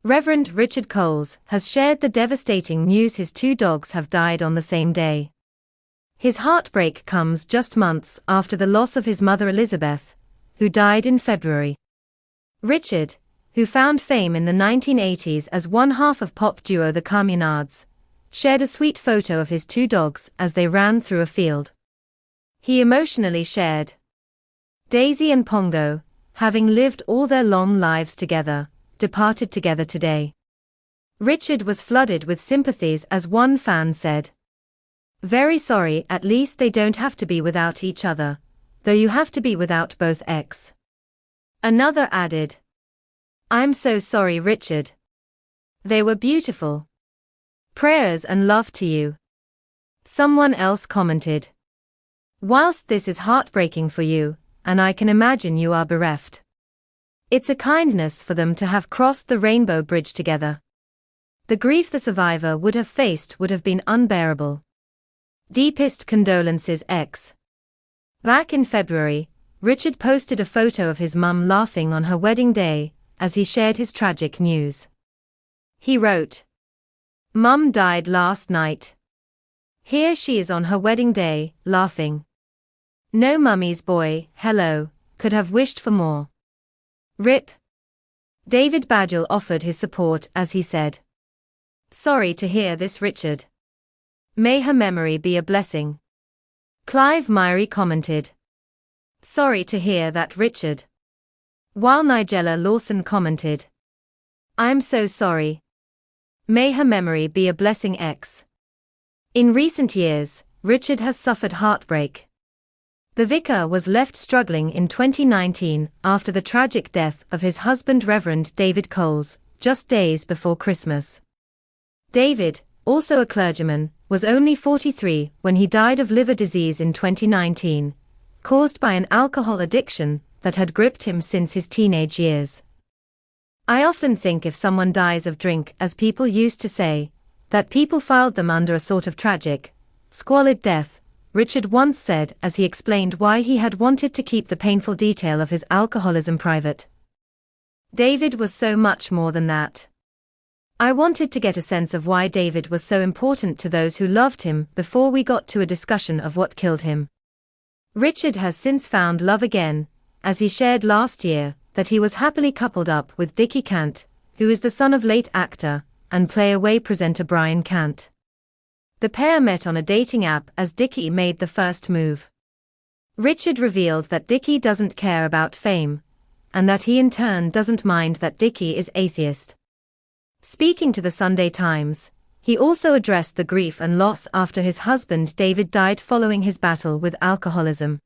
Reverend Richard Coles has shared the devastating news his two dogs have died on the same day. His heartbreak comes just months after the loss of his mother Elizabeth, who died in February. Richard, who found fame in the 1980s as one half of pop duo the Communards, shared a sweet photo of his two dogs as they ran through a field. He emotionally shared, "Daisy and Pongo, having lived all their long lives together, departed together today." Richard was flooded with sympathies as one fan said, "Very sorry, at least they don't have to be without each other, though you have to be without both ex." Another added, "I'm so sorry, Richard. They were beautiful. Prayers and love to you." Someone else commented, "Whilst this is heartbreaking for you, and I can imagine you are bereft, it's a kindness for them to have crossed the rainbow bridge together. The grief the survivor would have faced would have been unbearable. Deepest condolences, X." Back in February, Richard posted a photo of his mum laughing on her wedding day as he shared his tragic news. He wrote, "Mum died last night. Here she is on her wedding day, laughing. No mummy's boy, hello, could have wished for more. Rip." David Badgel offered his support as he said, "Sorry to hear this, Richard. May her memory be a blessing." Clive Myrie commented, "Sorry to hear that, Richard." While Nigella Lawson commented, "I'm so sorry. May her memory be a blessing, X." In recent years, Richard has suffered heartbreak. The vicar was left struggling in 2019 after the tragic death of his husband Reverend David Coles, just days before Christmas. David, also a clergyman, was only 43 when he died of liver disease in 2019, caused by an alcohol addiction that had gripped him since his teenage years. "I often think if someone dies of drink, as people used to say, that people filed them under a sort of tragic, squalid death," Richard once said as he explained why he had wanted to keep the painful detail of his alcoholism private. "David was so much more than that. I wanted to get a sense of why David was so important to those who loved him before we got to a discussion of what killed him." Richard has since found love again, as he shared last year that he was happily coupled up with Dickie Cant, who is the son of late actor and Play Away presenter Brian Cant. The pair met on a dating app as Dickie made the first move. Richard revealed that Dickie doesn't care about fame, and that he in turn doesn't mind that Dickie is atheist. Speaking to the Sunday Times, he also addressed the grief and loss after his husband David died following his battle with alcoholism.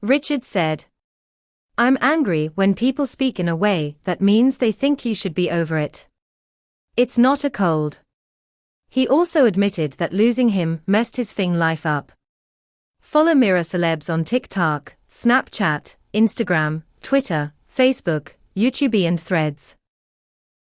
Richard said, "I'm angry when people speak in a way that means they think you should be over it. It's not a cold." He also admitted that losing him messed his life up. Follow Mirror Celebs on TikTok, Snapchat, Instagram, Twitter, Facebook, YouTube and Threads.